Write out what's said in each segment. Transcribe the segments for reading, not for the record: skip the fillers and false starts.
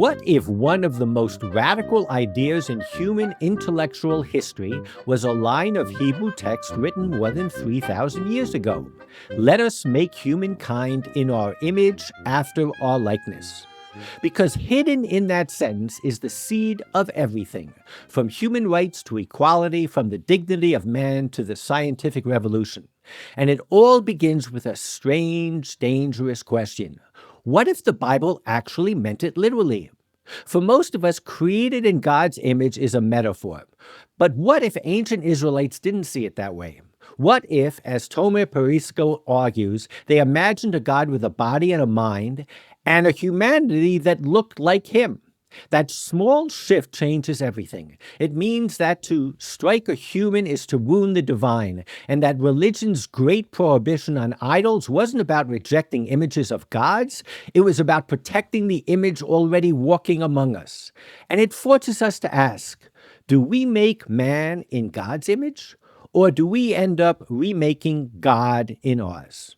What if one of the most radical ideas in human intellectual history was a line of Hebrew text written more than 3,000 years ago? Let us make humankind in our image after our likeness. Because hidden in that sentence is the seed of everything, from human rights to equality, from the dignity of man to the scientific revolution. And it all begins with a strange, dangerous question. What if the Bible actually meant it literally? For most of us, created in God's image is a metaphor. But what if ancient Israelites didn't see it that way? What if, as Tomer Persico argues, they imagined a God with a body and a mind, and a humanity that looked like him? That small shift changes everything. It means that to strike a human is to wound the divine, and that religion's great prohibition on idols wasn't about rejecting images of gods, it was about protecting the image already walking among us. And it forces us to ask, do we make man in God's image, or do we end up remaking God in ours?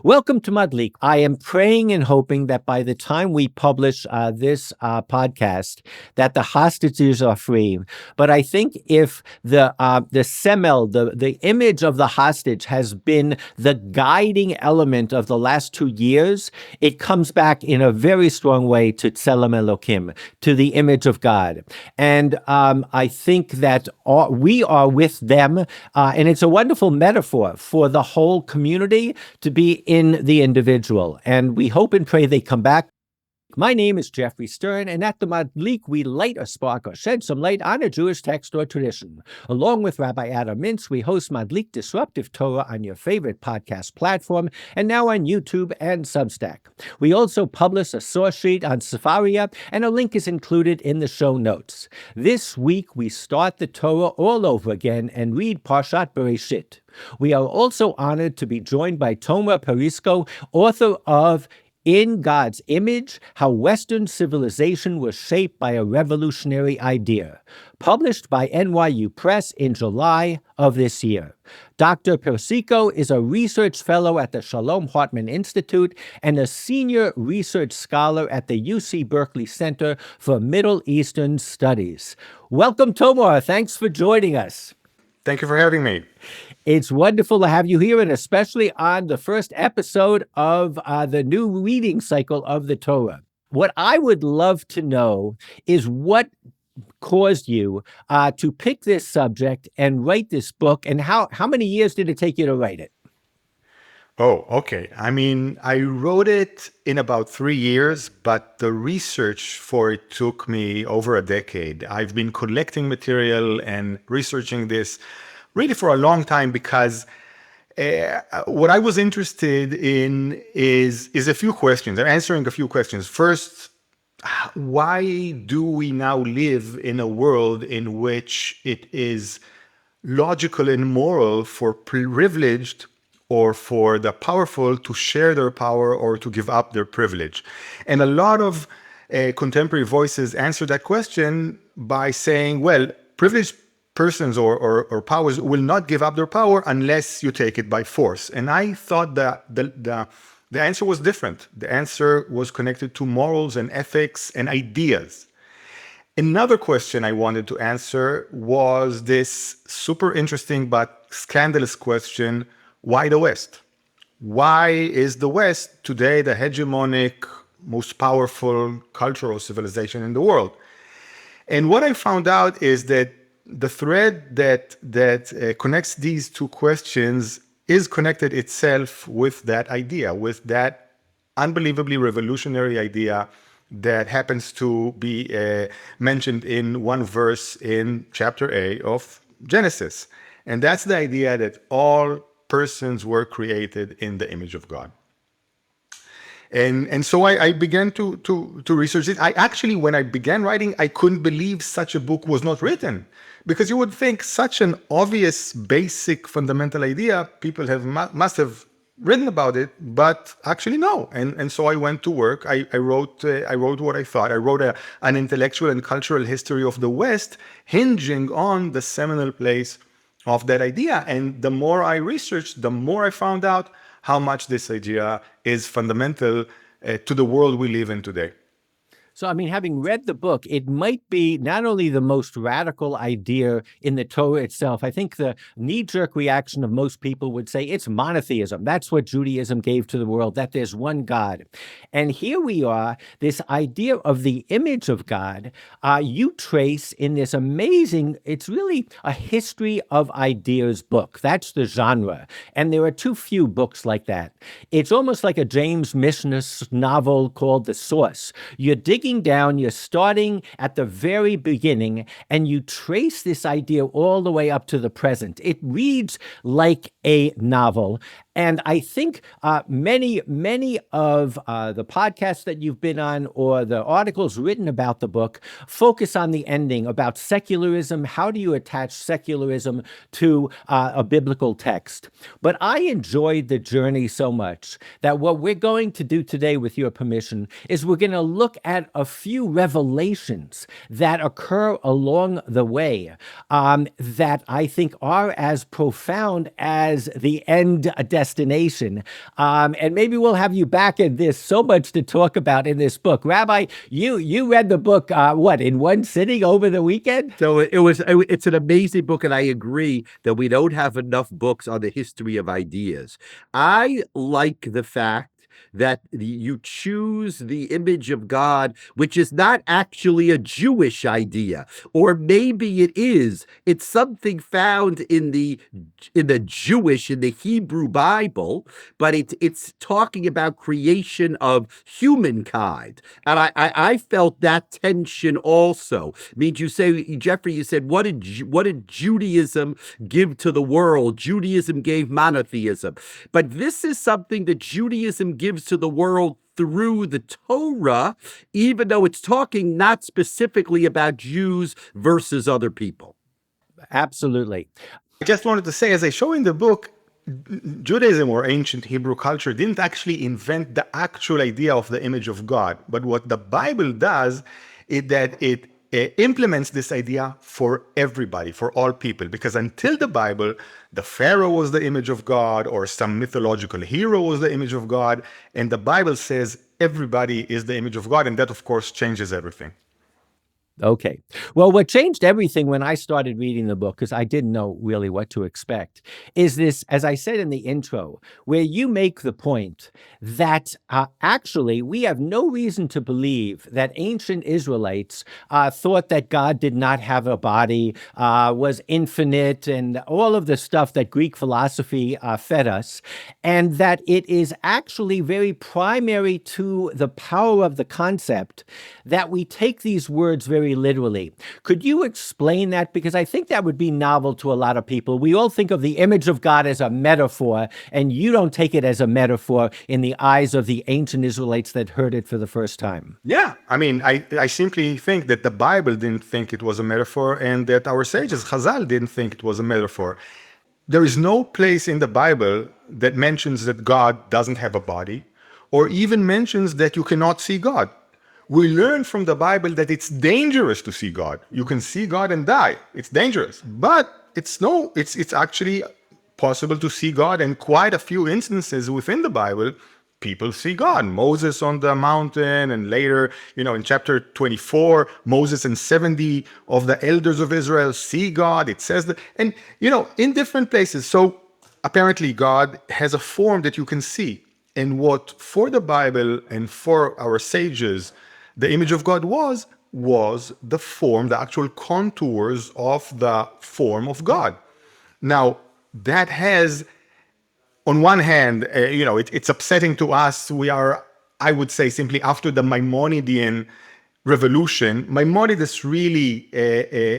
Welcome to Madlik. I am praying and hoping that by the time we publish this podcast, that the hostages are free. But I think if the semel, the image of the hostage, has been the guiding element of the last 2 years, it comes back in a very strong way to Tselem Elokim, to the image of God. And I think that we are with them, and it's a wonderful metaphor for the whole community to be in the individual. And we hope and pray they come back. My name is Jeffrey Stern, and at the Madlik, we light a spark or shed some light on a Jewish text or tradition. Along with Rabbi Adam Mintz, we host Madlik Disruptive Torah on your favorite podcast platform, and now on YouTube and Substack. We also publish a source sheet on Sefaria, and a link is included in the show notes. This week, we start the Torah all over again and read Parshat Bereshit. We are also honored to be joined by Tomer Persico, author of In God's Image, How Western Civilization Was Shaped by a Revolutionary Idea, published by NYU Press in July of this year. Dr. Persico is a research fellow at the Shalom Hartman Institute and a senior research scholar at the UC Berkeley Center for Middle Eastern Studies. Welcome, Tomer. Thanks for joining us. Thank you for having me. It's wonderful to have you here, and especially on the first episode of the new reading cycle of the Torah. What I would love to know is what caused you to pick this subject and write this book, and how many years did it take you to write it? Oh, okay. I mean, I wrote it in about 3 years, but the research for it took me over a decade. I've been collecting material and researching this really for a long time because what I was interested in is a few questions, answering a few questions. First, why do we now live in a world in which it is logical and moral for privileged or for the powerful to share their power or to give up their privilege? And a lot of contemporary voices answer that question by saying, well, privileged persons or powers will not give up their power unless you take it by force. And I thought that the answer was different. The answer was connected to morals and ethics and ideas. Another question I wanted to answer was this super interesting but scandalous question: why the West? Why is the West today the hegemonic, most powerful cultural civilization in the world? And what I found out is that the thread that connects these two questions is connected itself with that idea, with that unbelievably revolutionary idea that happens to be mentioned in one verse in chapter A of Genesis. And that's the idea that all persons were created in the image of God. And so I began to research it. I actually, when I began writing, I couldn't believe such a book was not written, because you would think such an obvious, basic, fundamental idea, people must have written about it, but actually no. And so I went to work. I wrote what I thought. I wrote an intellectual and cultural history of the West, hinging on the seminal place of that idea. And the more I researched, the more I found out how much this idea is fundamental to the world we live in today. So, I mean, having read the book, it might be not only the most radical idea in the Torah itself. I think the knee-jerk reaction of most people would say it's monotheism. That's what Judaism gave to the world, that there's one God. And here we are, this idea of the image of God, you trace in this amazing, it's really a history of ideas book. That's the genre. And there are too few books like that. It's almost like a James Mishness novel called The Source. You're digging down, you're starting at the very beginning, and you trace this idea all the way up to the present. It reads like a novel. And I think many of the podcasts that you've been on or the articles written about the book focus on the ending about secularism. How do you attach secularism to a biblical text? But I enjoyed the journey so much that what we're going to do today, with your permission, is we're going to look at a few revelations that occur along the way that I think are as profound as the end destination. And maybe we'll have you back, and there's so much to talk about in this book. Rabbi, you read the book, what, in one sitting over the weekend? So it's an amazing book, and I agree that we don't have enough books on the history of ideas. I like the fact that you choose the image of God, which is not actually a Jewish idea, or maybe it is. It's something found in the Jewish, in the Hebrew Bible, but it's talking about creation of humankind, and I felt that tension also. I mean, Jeffrey, you said, what did Judaism give to the world? Judaism gave monotheism, but this is something that Judaism gives to the world through the Torah, even though it's talking not specifically about Jews versus other people. Absolutely. I just wanted to say, as I show in the book, Judaism or ancient Hebrew culture didn't actually invent the actual idea of the image of God. But what the Bible does is that it implements this idea for everybody, for all people. Because until the Bible, the Pharaoh was the image of God, or some mythological hero was the image of God. And the Bible says everybody is the image of God. And that, of course, changes everything. Okay. Well, what changed everything when I started reading the book, because I didn't know really what to expect, is this, as I said in the intro, where you make the point that actually we have no reason to believe that ancient Israelites thought that God did not have a body, was infinite, and all of the stuff that Greek philosophy fed us, and that it is actually very primary to the power of the concept that we take these words very literally. Could you explain that? Because I think that would be novel to a lot of people. We all think of the image of God as a metaphor, and you don't take it as a metaphor in the eyes of the ancient Israelites that heard it for the first time. Yeah, I mean, I simply think that the Bible didn't think it was a metaphor, and that our sages, Chazal, didn't think it was a metaphor. There is no place in the Bible that mentions that God doesn't have a body, or even mentions that you cannot see God. We learn from the Bible that it's dangerous to see God. You can see God and die. It's dangerous. But it's actually possible to see God, and quite a few instances within the Bible, people see God. Moses on the mountain, and later, in chapter 24, Moses and 70 of the elders of Israel see God. It says that, and in different places. So apparently God has a form that you can see. And what for the Bible and for our sages, the image of God was the form, the actual contours of the form of God. Now, that has, on one hand, it's upsetting to us. We are, I would say, simply after the Maimonidean revolution. Maimonides really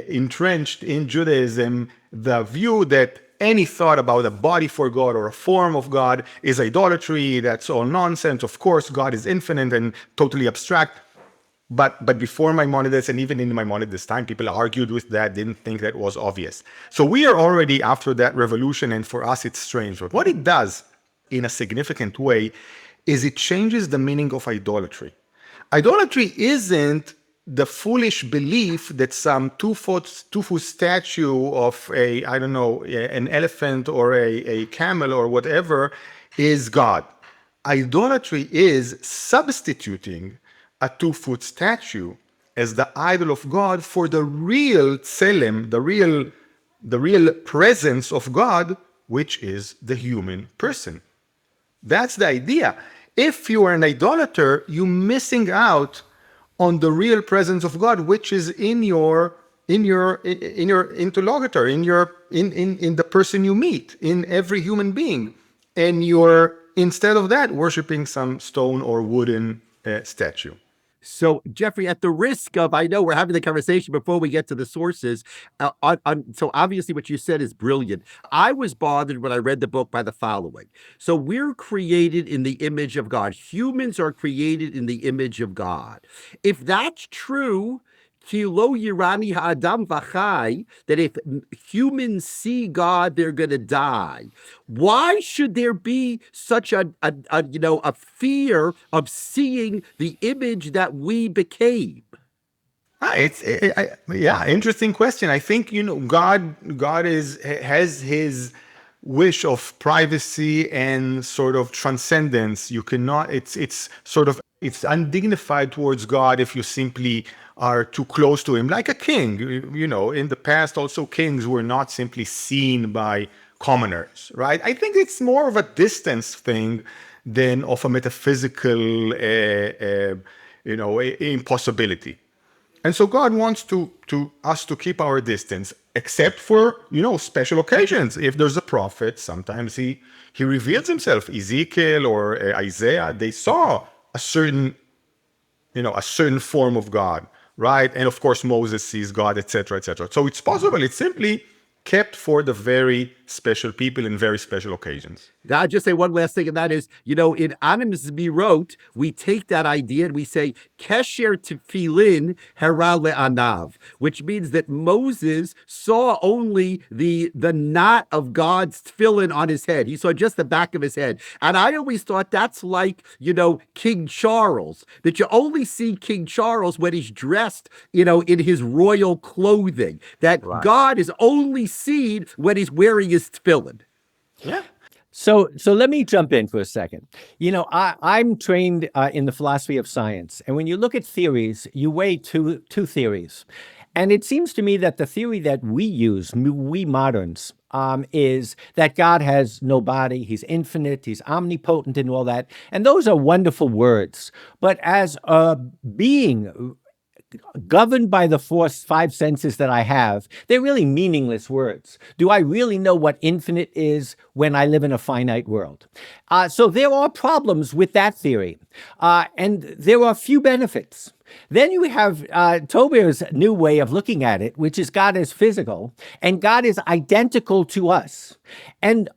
entrenched in Judaism the view that any thought about a body for God or a form of God is idolatry. That's all nonsense. Of course, God is infinite and totally abstract. But before Maimonides, and even in Maimonides' time, people argued with that, didn't think that was obvious. So we are already after that revolution, and for us it's strange. But what it does in a significant way is it changes the meaning of idolatry. Idolatry isn't the foolish belief that some two-foot statue of an elephant or a camel or whatever is God. idolatry is substituting a 2-foot statue as the idol of God for the real tselem, the real presence of God, which is the human person. That's the idea. If you are an idolater, you're missing out on the real presence of God, which is in your interlocutor, in the person you meet, in every human being, and you're instead of that worshiping some stone or wooden statue. So, Jeffrey, at the risk of, I know we're having the conversation before we get to the sources. So, obviously, what you said is brilliant. I was bothered when I read the book by the following. So, we're created in the image of God. Humans are created in the image of God. If that's true, Kilo Yirani Ha'adam Vachai, that if humans see God, they're going to die. Why should there be such a fear of seeing the image that we became? Interesting question. I think God has his wish of privacy and sort of transcendence. You cannot. It's undignified towards God if you simply are too close to him, like a king. In the past, also kings were not simply seen by commoners, right? I think it's more of a distance thing than of a metaphysical, impossibility. And so God wants to us to keep our distance, except for special occasions. If there's a prophet, sometimes he reveals himself. Ezekiel or Isaiah, they saw a certain form of God, right? And of course Moses sees God, etc., etc. So it's possible. It's simply kept for the very special people in very special occasions. I'll just say one last thing, and that is, in Animus Mirot, we take that idea and we say, Kesher Tefillin Hera Le'anav, which means that Moses saw only the knot of God's tefillin on his head. He saw just the back of his head. And I always thought that's like, King Charles, that you only see King Charles when he's dressed, in his royal clothing, that right. God is only seen when he's wearing his tefillin. Yeah. So let me jump in for a second. I'm trained in the philosophy of science. And when you look at theories, you weigh two theories. And it seems to me that the theory that we use, we moderns, is that God has no body, he's infinite, he's omnipotent and all that. And those are wonderful words. But as a being governed by the five senses that I have, they're really meaningless words. Do I really know what infinite is when I live in a finite world? So there are problems with that theory, and there are few benefits. Then you have Tobir's new way of looking at it, which is God is physical, and God is identical to us. And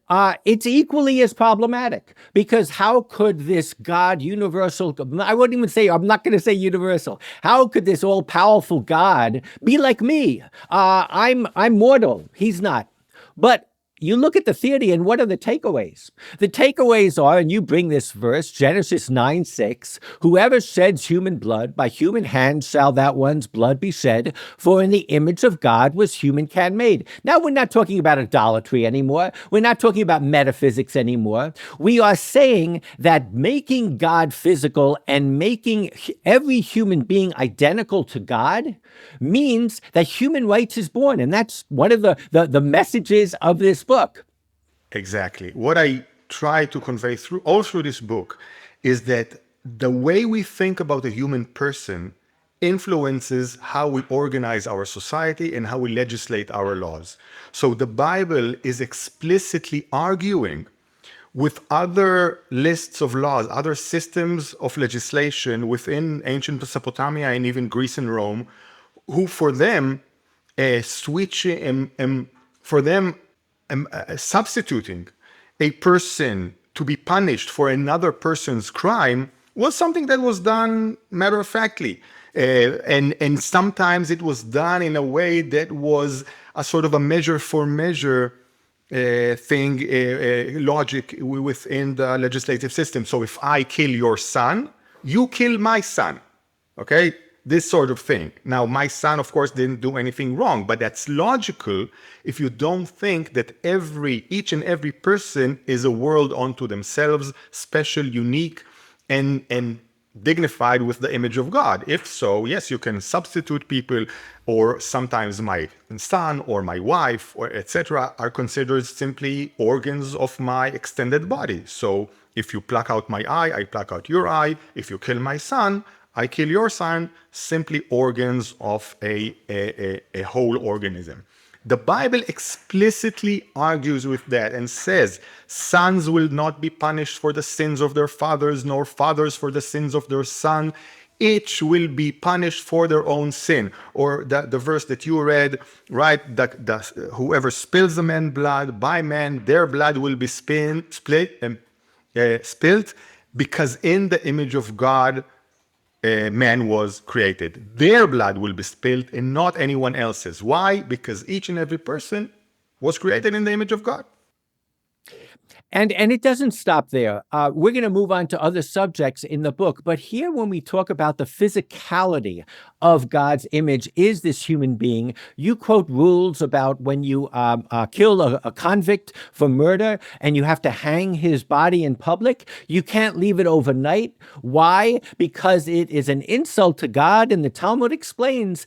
it's equally as problematic, because how could this God universal, I wouldn't even say, I'm not going to say universal, how could this all-powerful God be like me? I'm mortal, he's not. But you look at the theory, and what are the takeaways? The takeaways are, and you bring this verse, Genesis 9:6, whoever sheds human blood, by human hands shall that one's blood be shed, for in the image of God was humankind made. Now, we're not talking about idolatry anymore. We're not talking about metaphysics anymore. We are saying that making God physical and making every human being identical to God means that human rights is born. And that's one of the messages of this book. Exactly. What I try to convey through this book is that the way we think about the human person influences how we organize our society and how we legislate our laws. So the Bible is explicitly arguing with other lists of laws, other systems of legislation within ancient Mesopotamia and even Greece and Rome, who for them substituting a person to be punished for another person's crime was something that was done matter-of-factly. And sometimes it was done in a way that was a sort of a measure-for-measure logic within the legislative system. So if I kill your son, you kill my son, okay? this sort of thing. Now, my son, of course, didn't do anything wrong, but that's logical if you don't think that each and every person is a world unto themselves, special, unique, and dignified with the image of God. If so, yes, you can substitute people, or sometimes my son or my wife or etc. are considered simply organs of my extended body. So if you pluck out my eye, I pluck out your eye. If you kill my son, I kill your son, simply organs of a whole organism. The Bible explicitly argues with that and says, sons will not be punished for the sins of their fathers, nor fathers for the sins of their son. Each will be punished for their own sin. Or the verse that you read, right? Whoever spills the man's blood, by man, their blood will be spilled, because in the image of God, man was created. Their blood will be spilled and not anyone else's. Why? Because each and every person was created in the image of God. And it doesn't stop there. We're going to move on to other subjects in the book. But here, when we talk about the physicality of God's image is this human being, you quote rules about when you kill a convict for murder and you have to hang his body in public. You can't leave it overnight. Why? Because it is an insult to God. And the Talmud explains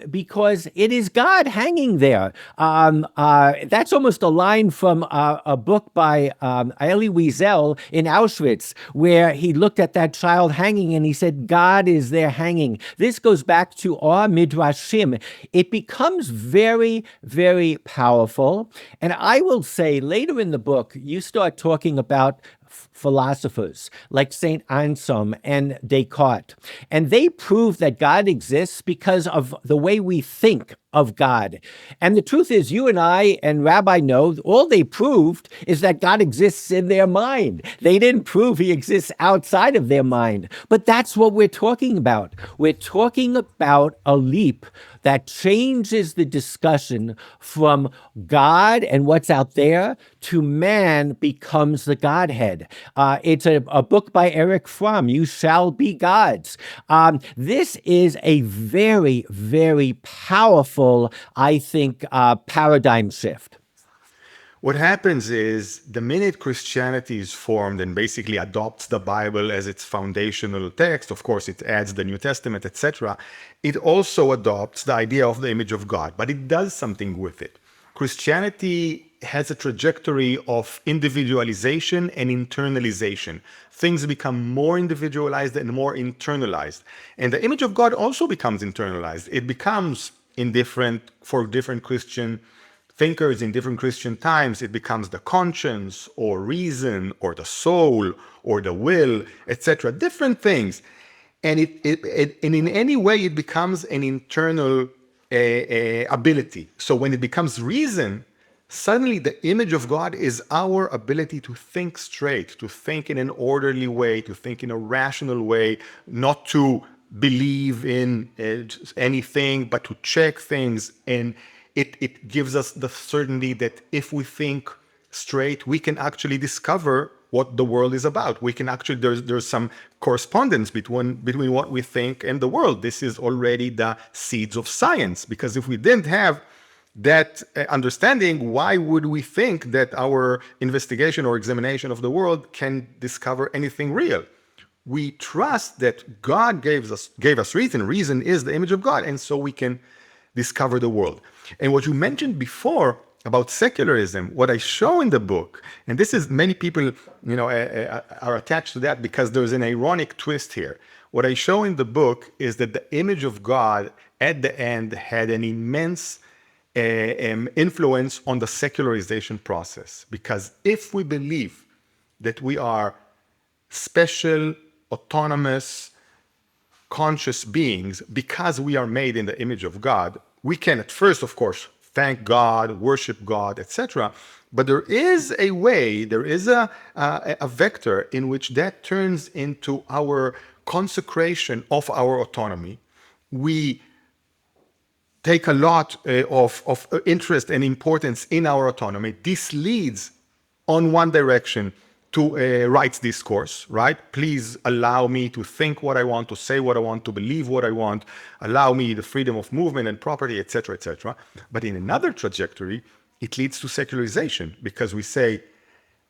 because it is God hanging there. That's almost a line from a book by Elie Wiesel in Auschwitz, where he looked at that child hanging and he said, God is there hanging. This goes back to our midrashim. It becomes very, very powerful. And I will say later in the book, you start talking about philosophers like Saint Anselm and Descartes. And they prove that God exists because of the way we think of God. And the truth is, you and I and Rabbi know, all they proved is that God exists in their mind. They didn't prove he exists outside of their mind. But that's what we're talking about. We're talking about a leap that changes the discussion from God and what's out there to man becomes the Godhead. It's a book by Eric Fromm, You Shall Be Gods. This is a very, very powerful, I think, paradigm shift. What happens is the minute Christianity is formed and basically adopts the Bible as its foundational text, of course, it adds the New Testament, etc., it also adopts the idea of the image of God, but it does something with it. Christianity has a trajectory of individualization and internalization. Things become more individualized and more internalized. And the image of God also becomes internalized. It becomes for different Christian thinkers in different Christian times, it becomes the conscience or reason or the soul or the will, etc. Different things. And and in any way, it becomes an internal ability. So when it becomes reason, suddenly the image of God is our ability to think straight, to think in an orderly way, to think in a rational way, not to believe in anything, but to check things. And it gives us the certainty that if we think straight, we can actually discover what the world is about. We can actually, there's some correspondence between what we think and the world. This is already the seeds of science, because if we didn't have that understanding, why would we think that our investigation or examination of the world can discover anything real? We trust that God gave us reason. Reason is the image of God, and so we can discover the world. And what you mentioned before about secularism, what I show in the book, and this is many people, are attached to that because there's an ironic twist here. What I show in the book is that the image of God at the end had an immense influence on the secularization process. Because if we believe that we are special, autonomous, conscious beings because we are made in the image of God, we can at first, of course, thank God, worship God, etc. But there is a way, there is a vector in which that turns into our consecration of our autonomy. We take a lot of interest and importance in our autonomy. This leads on one direction to write discourse, right? Please allow me to think what I want, to say what I want, to believe what I want, allow me the freedom of movement and property, etc., etc. But in another trajectory, it leads to secularization because we say,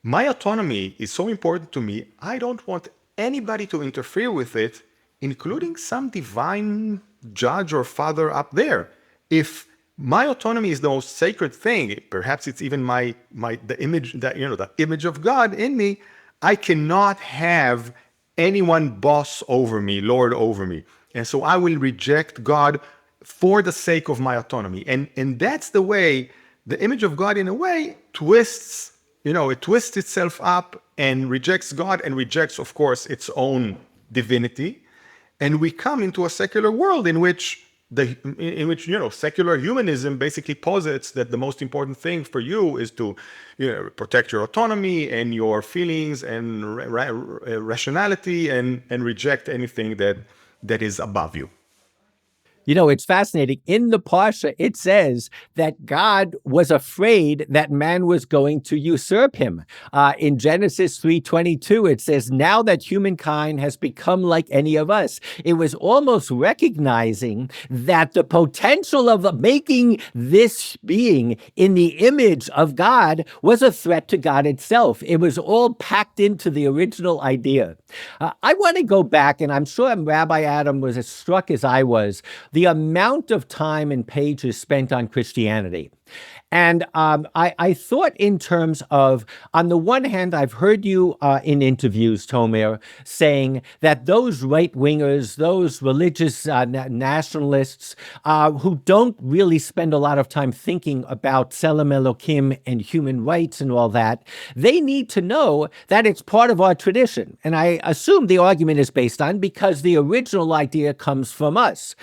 my autonomy is so important to me, I don't want anybody to interfere with it, including some divine judge or father up there. If my autonomy is the most sacred thing, perhaps it's even the image of God in me, I cannot have anyone boss over me, lord over me. And so I will reject God for the sake of my autonomy. And that's the way the image of God, in a way, twists, it twists itself up and rejects God and rejects, of course, its own divinity. And we come into a secular world in which secular humanism basically posits that the most important thing for you is to protect your autonomy and your feelings and rationality and reject anything that is above you. It's fascinating. In the Parsha, it says that God was afraid that man was going to usurp him. In Genesis 3:22, it says, now that humankind has become like any of us. It was almost recognizing that the potential of making this being in the image of God was a threat to God itself. It was all packed into the original idea. I want to go back, and I'm sure Rabbi Adam was as struck as I was, the amount of time and pages spent on Christianity. And I thought in terms of, on the one hand, I've heard you in interviews, Tomer, saying that those right-wingers, those religious nationalists who don't really spend a lot of time thinking about Tselem Elokim and human rights and all that, they need to know that it's part of our tradition. And I assume the argument is based on because the original idea comes from us.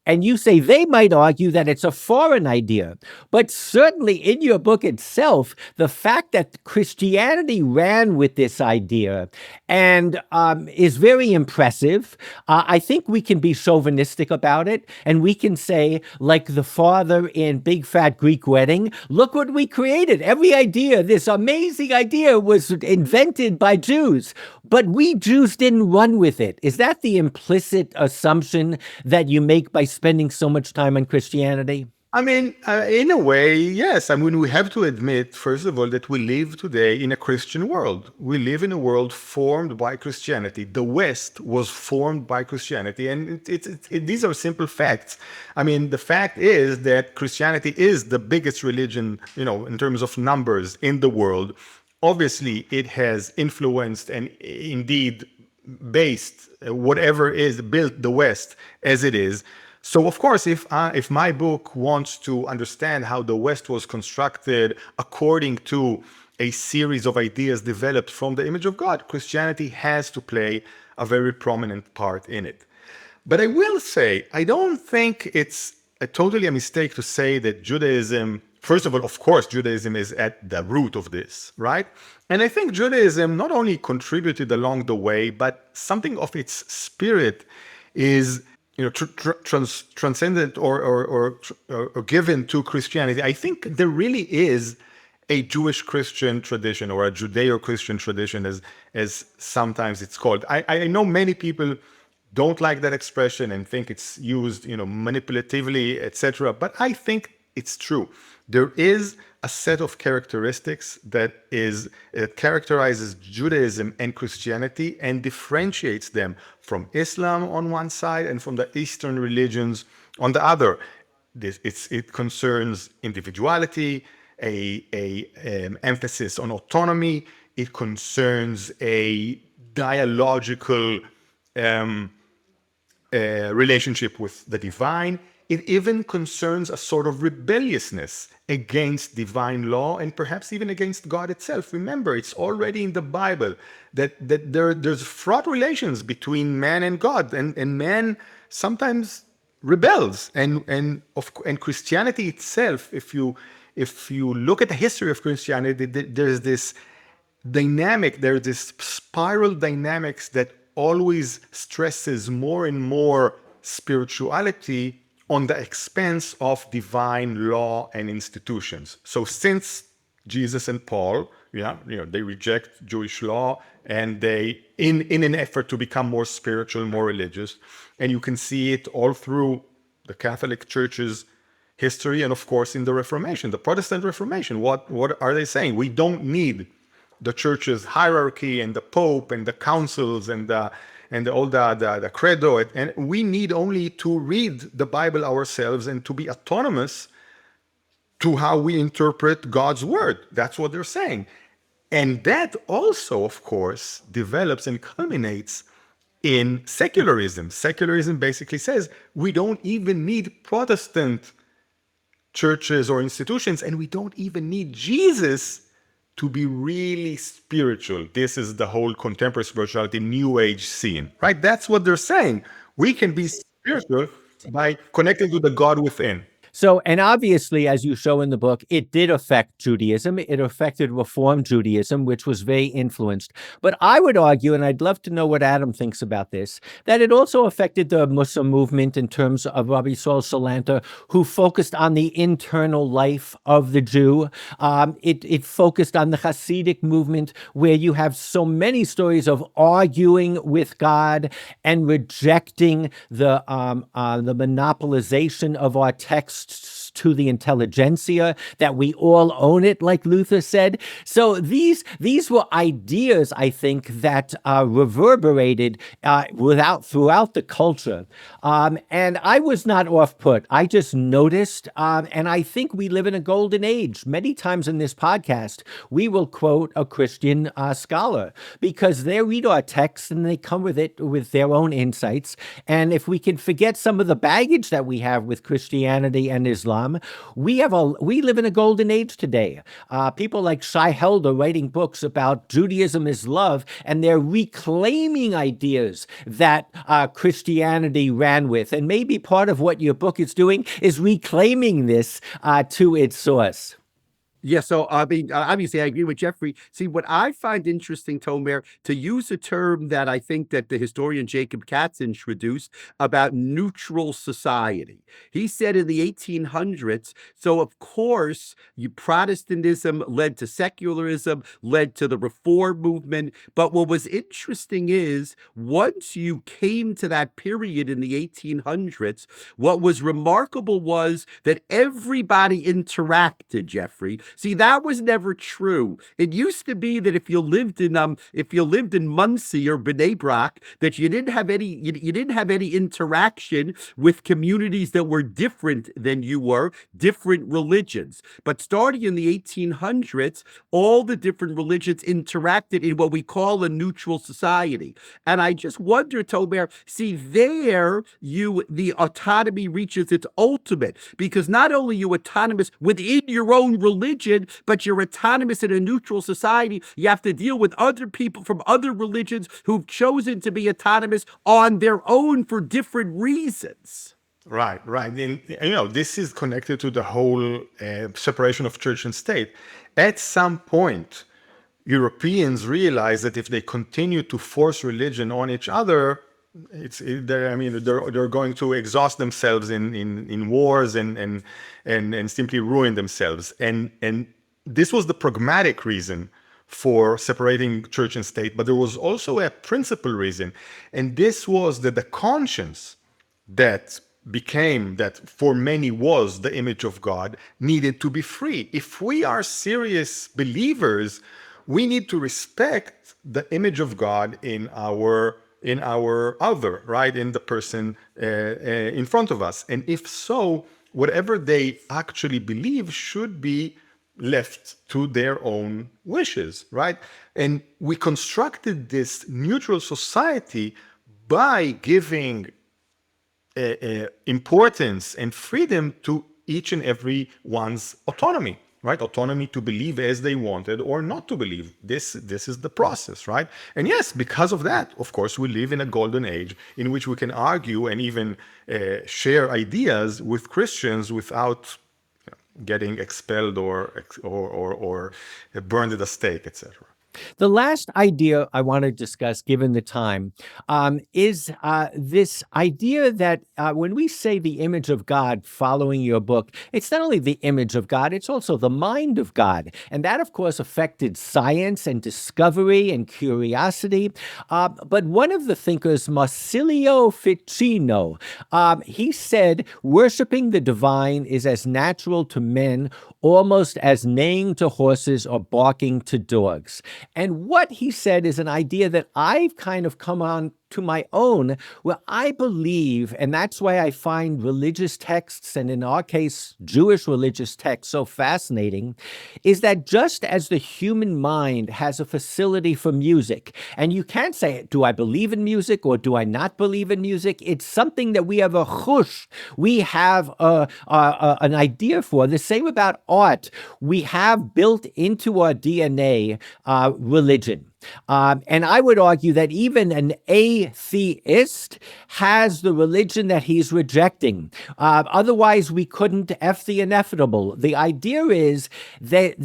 And you say they might argue that it's a foreign idea. But certainly in your book itself, the fact that Christianity ran with this idea and is very impressive. I think we can be chauvinistic about it. And we can say, like the father in Big Fat Greek Wedding, look what we created. Every idea, this amazing idea, was invented by Jews. But we Jews didn't run with it. Is that the implicit assumption that you make by spending so much time on Christianity? I mean, in a way, yes. I mean, we have to admit, first of all, that we live today in a Christian world. We live in a world formed by Christianity. The West was formed by Christianity. And these are simple facts. I mean, the fact is that Christianity is the biggest religion, in terms of numbers in the world. Obviously, it has influenced and indeed based whatever is built the West as it is. So, of course, if my book wants to understand how the West was constructed according to a series of ideas developed from the image of God, Christianity has to play a very prominent part in it. But I will say, I don't think it's totally a mistake to say that Judaism, first of all, of course, Judaism is at the root of this, right? And I think Judaism not only contributed along the way, but something of its spirit is transcendent or given to Christianity. I think there really is a Jewish Christian tradition or a Judeo-Christian tradition, as sometimes it's called. I know many people don't like that expression and think it's used, manipulatively, etc. But I think it's true. There is a set of characteristics that characterizes Judaism and Christianity and differentiates them from Islam on one side and from the Eastern religions on the other. It concerns individuality, emphasis on autonomy. It concerns a dialogical relationship with the divine. It even concerns a sort of rebelliousness against divine law and perhaps even against God itself. Remember, it's already in the Bible that there's fraught relations between man and God, and man sometimes rebels. And Christianity itself, if you look at the history of Christianity, there's this dynamic, there's this spiral dynamics that always stresses more and more spirituality on the expense of divine law and institutions. So since Jesus and Paul, Yeah, they reject Jewish law, and they, in an effort to become more spiritual, more religious, and you can see it all through the Catholic Church's history, and of course in the Reformation, the Protestant Reformation. What are they saying? We don't need the church's hierarchy and the Pope and the councils and all the credo, and we need only to read the Bible ourselves and to be autonomous to how we interpret God's word. That's what they're saying. And that also, of course, develops and culminates in secularism. Secularism basically says we don't even need Protestant churches or institutions, and we don't even need Jesus to be really spiritual. This is the whole contemporary spirituality, new age scene, right? That's what they're saying. We can be spiritual by connecting to the God within. So, and obviously, as you show in the book, it did affect Judaism. It affected Reform Judaism, which was very influenced. But I would argue, and I'd love to know what Adam thinks about this, that it also affected the Muslim movement in terms of Rabbi Saul Salanter, who focused on the internal life of the Jew. It focused on the Hasidic movement, where you have so many stories of arguing with God and rejecting the monopolization of our texts to the intelligentsia, that we all own it, like Luther said. So these were ideas, I think, that reverberated throughout the culture. And I was not off put. I just noticed, and I think we live in a golden age. Many times in this podcast, we will quote a Christian scholar, because they read our texts and they come with it with their own insights. And if we can forget some of the baggage that we have with Christianity and Islam, we live in a golden age today. People like Shai Helder writing books about Judaism is love, and they're reclaiming ideas that Christianity ran with. And maybe part of what your book is doing is reclaiming this to its source. Yeah, so I mean, obviously, I agree with Jeffrey. See, what I find interesting, Tomer, to use a term that I think that the historian Jacob Katz introduced about neutral society. He said in the 1800s, so of course, Protestantism led to secularism, led to the Reform movement. But what was interesting is once you came to that period in the 1800s, what was remarkable was that everybody interacted, Jeffrey. See, that was never true. It used to be that if you lived in Muncie or Bnei Brak, that you didn't have any interaction with communities that were different than you were, different religions. But starting in the 1800s, all the different religions interacted in what we call a neutral society. And I just wonder, Tomer, see, there the autonomy reaches its ultimate, because not only are you autonomous within your own religion, but you're autonomous in a neutral society. You have to deal with other people from other religions who've chosen to be autonomous on their own for different reasons. Right. And, this is connected to the whole separation of church and state. At some point, Europeans realize that if they continue to force religion on each other, they're going to exhaust themselves in wars and simply ruin themselves. And this was the pragmatic reason for separating church and state, but there was also a principal reason, and this was that the conscience that for many was the image of God needed to be free. If we are serious believers, we need to respect the image of God in our other, right? In the person in front of us. And if so, whatever they actually believe should be left to their own wishes, right? And we constructed this neutral society by giving importance and freedom to each and every one's autonomy, right? Autonomy to believe as they wanted or not to believe. This is the process, right? And yes, because of that, of course, we live in a golden age in which we can argue and even share ideas with Christians without getting expelled or burned at the stake, etc. The last idea I want to discuss, given the time, is this idea that when we say the image of God following your book, it's not only the image of God, it's also the mind of God. And that, of course, affected science and discovery and curiosity. But one of the thinkers, Marsilio Ficino, he said, worshiping the divine is as natural to men almost as neighing to horses or barking to dogs. And what he said is an idea that I've kind of come on to my own, where I believe, and that's why I find religious texts, and in our case, Jewish religious texts, so fascinating, is that just as the human mind has a facility for music, and you can't say, do I believe in music or do I not believe in music? It's something that we have a chush, we have an idea for. The same about art. We have built into our DNA religion. And I would argue that even an atheist has the religion that he's rejecting. Otherwise, we couldn't F the inevitable. The idea is that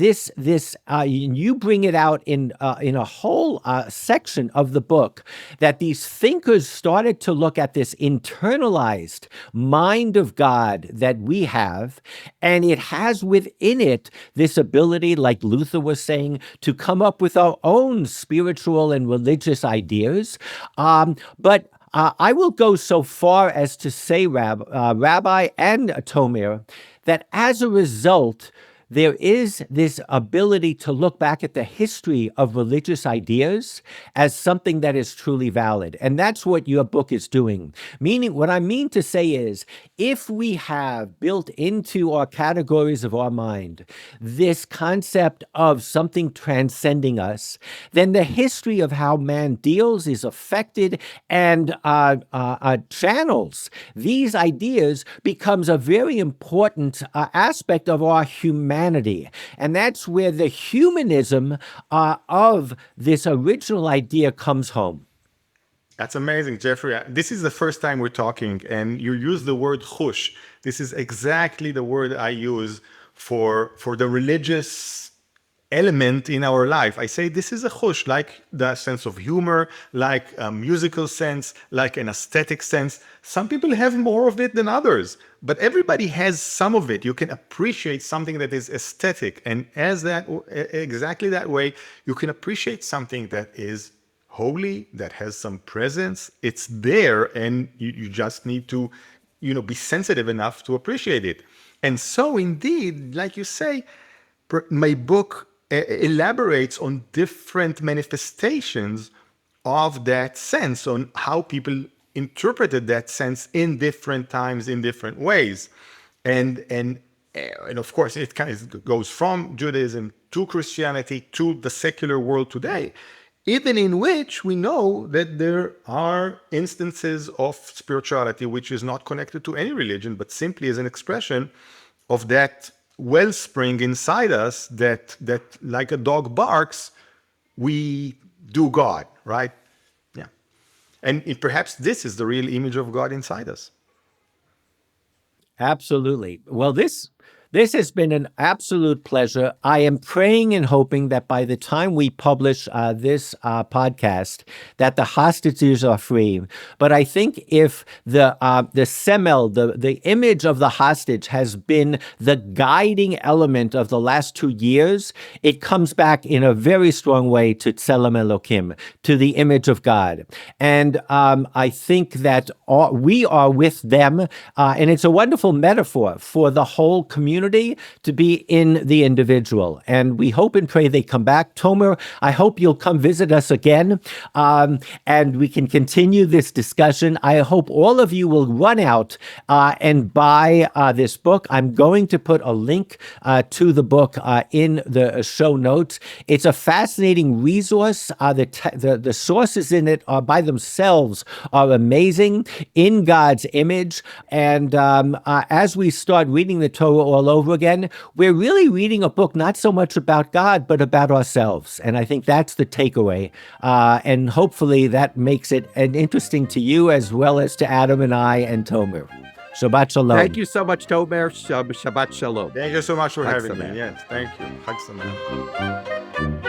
you bring it out in a whole section of the book, that these thinkers started to look at this internalized mind of God that we have, and it has within it this ability, like Luther was saying, to come up with our own spiritual and religious ideas. But I will go so far as to say, Rabbi and Tomer, that as a result, there is this ability to look back at the history of religious ideas as something that is truly valid. And that's what your book is doing. Meaning, what I mean to say is, if we have built into our categories of our mind this concept of something transcending us, then the history of how man deals is affected and channels these ideas becomes a very important aspect of our humanity. And that's where the humanism of this original idea comes home. That's amazing, Jeffrey. This is the first time we're talking, and you use the word chush. This is exactly the word I use for the religious element in our life. I say this is a chush, like the sense of humor, like a musical sense, like an aesthetic sense. Some people have more of it than others, but everybody has some of it. You can appreciate something that is aesthetic, and as that, exactly that way, you can appreciate something that is holy, that has some presence. It's there, and you just need to, be sensitive enough to appreciate it. And so, indeed, like you say, my book elaborates on different manifestations of that sense, on how people interpreted that sense in different times, in different ways. And of course, it kind of goes from Judaism to Christianity to the secular world today, even in which we know that there are instances of spirituality which is not connected to any religion, but simply is an expression of that wellspring inside us that like a dog barks, we do God, right? Yeah. And perhaps this is the real image of God inside us. Absolutely. Well, this has been an absolute pleasure. I am praying and hoping that by the time we publish this podcast, that the hostages are free. But I think if the semel, the image of the hostage, has been the guiding element of the last 2 years, it comes back in a very strong way to Tselem Elokim, to the image of God. And I think that we are with them, and it's a wonderful metaphor for the whole community to be in the individual. And we hope and pray they come back. Tomer, I hope you'll come visit us again, and we can continue this discussion. I hope all of you will run out and buy this book. I'm going to put a link to the book in the show notes. It's a fascinating resource. The sources in it are by themselves are amazing, in God's image. And as we start reading the Torah all over again, we're really reading a book not so much about God, but about ourselves. And I think that's the takeaway. And hopefully that makes it interesting to you as well as to Adam and I and Tomer. Shabbat Shalom. Thank you so much, Tomer. Shabbat Shalom. Thank you so much for Chag having Sameach. me. Yes, thank you. Chag Sameach.